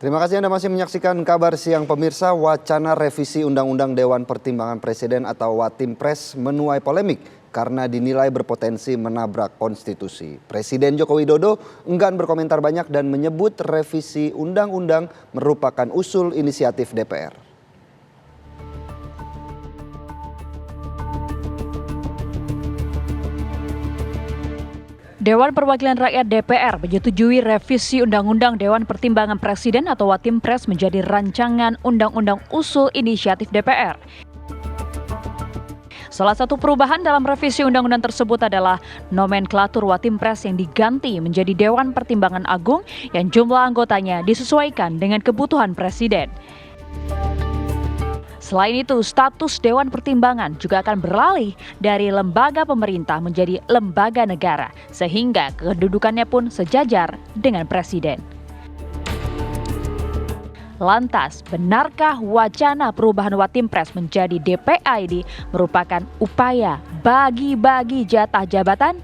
Terima kasih Anda masih menyaksikan Kabar Siang pemirsa. Wacana revisi Undang-Undang Dewan Pertimbangan Presiden atau Watimpres menuai polemik karena dinilai berpotensi menabrak konstitusi. Presiden Joko Widodo enggan berkomentar banyak dan menyebut revisi undang-undang merupakan usul inisiatif DPR. Dewan Perwakilan Rakyat DPR menyetujui revisi Undang-Undang Dewan Pertimbangan Presiden atau Watimpres menjadi rancangan undang-undang usul inisiatif DPR. Salah satu perubahan dalam revisi undang-undang tersebut adalah nomenklatur Watimpres yang diganti menjadi Dewan Pertimbangan Agung yang jumlah anggotanya disesuaikan dengan kebutuhan Presiden. Selain itu, status Dewan Pertimbangan juga akan beralih dari lembaga pemerintah menjadi lembaga negara, sehingga kedudukannya pun sejajar dengan Presiden. Lantas, benarkah wacana perubahan Watimpres menjadi DPA ini merupakan upaya bagi-bagi jatah jabatan?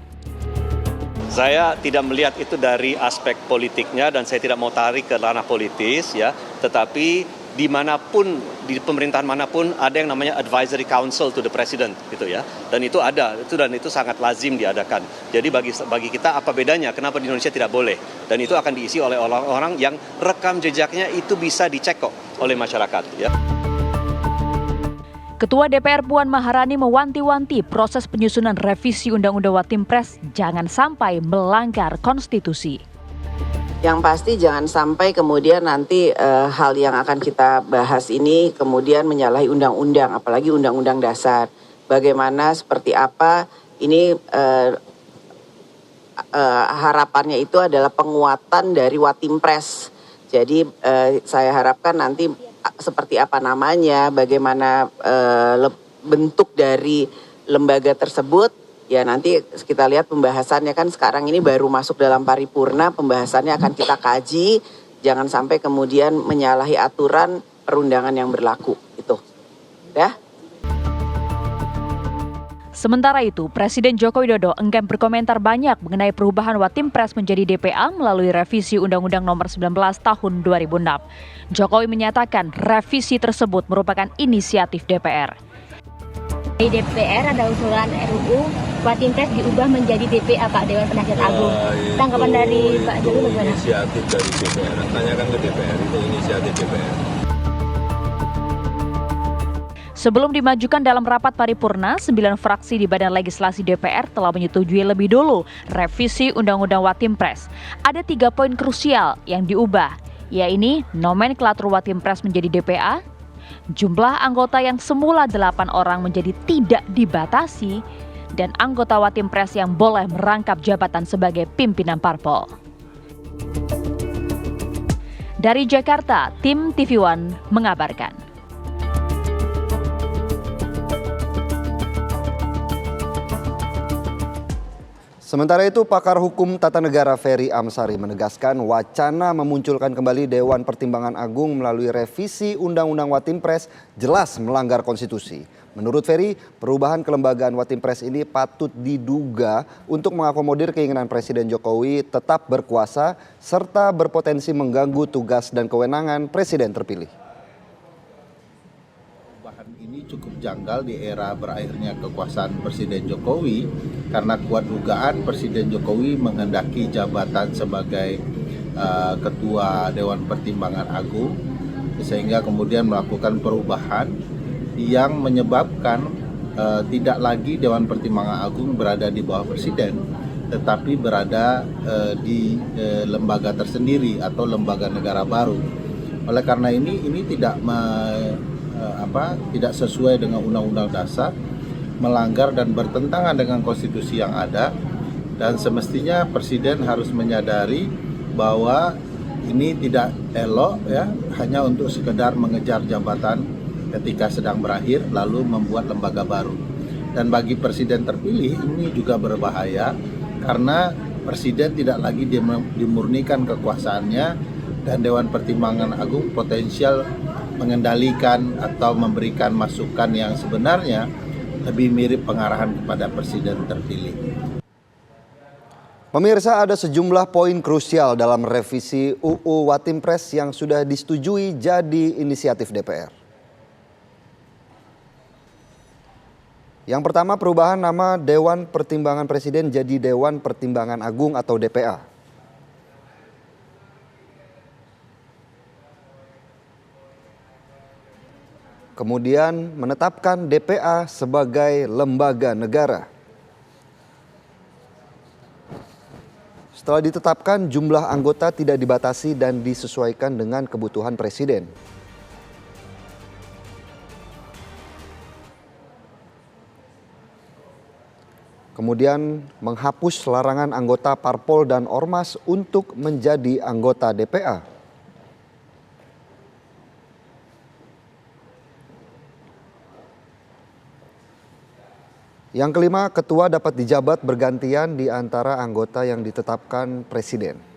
Saya tidak melihat itu dari aspek politiknya dan saya tidak mau tarik ke ranah politis ya, tetapi dimanapun, di pemerintahan manapun ada yang namanya advisory council to the president gitu ya, dan itu ada dan itu sangat lazim diadakan. Jadi bagi kita apa bedanya, kenapa di Indonesia tidak boleh, dan itu akan diisi oleh orang-orang yang rekam jejaknya itu bisa dicek kok oleh masyarakat ya. Ketua DPR Puan Maharani mewanti-wanti proses penyusunan revisi Undang-Undang Watimpres jangan sampai melanggar konstitusi. Yang pasti jangan sampai kemudian nanti hal yang akan kita bahas ini kemudian menyalahi undang-undang, apalagi undang-undang dasar. Bagaimana, seperti apa, ini harapannya itu adalah penguatan dari Watimpres. Jadi saya harapkan nanti seperti apa namanya, bagaimana bentuk dari lembaga tersebut. Ya nanti kita lihat pembahasannya, kan sekarang ini baru masuk dalam paripurna, pembahasannya akan kita kaji, jangan sampai kemudian menyalahi aturan perundangan yang berlaku itu. Ya. Sementara itu, Presiden Joko Widodo enggan berkomentar banyak mengenai perubahan Watimpres menjadi DPA melalui revisi Undang-Undang Nomor 19 Tahun 2006. Jokowi menyatakan revisi tersebut merupakan inisiatif DPR. Di DPR ada usulan RUU Watimpres diubah menjadi DPA, Pak, Dewan Penasihat Agung. Tanggapan dari Pak Jokowi bagaimana? Inisiatif dari DPR, tanyakan ke DPR, itu inisiatif DPR. Sebelum dimajukan dalam rapat paripurna, 9 fraksi di Badan Legislasi DPR telah menyetujui lebih dulu revisi Undang-Undang Watimpres. Ada 3 poin krusial yang diubah, yaitu nomenklatur Watimpres menjadi DPA, jumlah anggota yang semula 8 orang menjadi tidak dibatasi, dan anggota Watimpres yang boleh merangkap jabatan sebagai pimpinan parpol. Dari Jakarta, tim TV One mengabarkan. Sementara itu, pakar hukum tata negara Ferry Amsari menegaskan wacana memunculkan kembali Dewan Pertimbangan Agung melalui revisi Undang-Undang Watimpres jelas melanggar konstitusi. Menurut Ferry, perubahan kelembagaan Watimpres ini patut diduga untuk mengakomodir keinginan Presiden Jokowi tetap berkuasa serta berpotensi mengganggu tugas dan kewenangan Presiden terpilih. Ini cukup janggal di era berakhirnya kekuasaan Presiden Jokowi karena kuat dugaan Presiden Jokowi menghendaki jabatan sebagai Ketua Dewan Pertimbangan Agung sehingga kemudian melakukan perubahan yang menyebabkan tidak lagi Dewan Pertimbangan Agung berada di bawah Presiden tetapi berada di lembaga tersendiri atau lembaga negara baru. Oleh karena ini tidak sesuai dengan Undang-Undang Dasar, melanggar dan bertentangan dengan konstitusi yang ada, dan semestinya Presiden harus menyadari bahwa ini tidak elok ya, hanya untuk sekedar mengejar jabatan ketika sedang berakhir lalu membuat lembaga baru. Dan bagi Presiden terpilih ini juga berbahaya karena Presiden tidak lagi dimurnikan kekuasaannya dan Dewan Pertimbangan Agung potensial mengendalikan atau memberikan masukan yang sebenarnya lebih mirip pengarahan kepada Presiden terpilih. Pemirsa, ada sejumlah poin krusial dalam revisi UU Watimpres yang sudah disetujui jadi inisiatif DPR. Yang pertama, perubahan nama Dewan Pertimbangan Presiden jadi Dewan Pertimbangan Agung atau DPA. Kemudian menetapkan DPA sebagai lembaga negara. Setelah ditetapkan, jumlah anggota tidak dibatasi dan disesuaikan dengan kebutuhan presiden. Kemudian menghapus larangan anggota parpol dan ormas untuk menjadi anggota DPA. Yang kelima, ketua dapat dijabat bergantian di antara anggota yang ditetapkan presiden.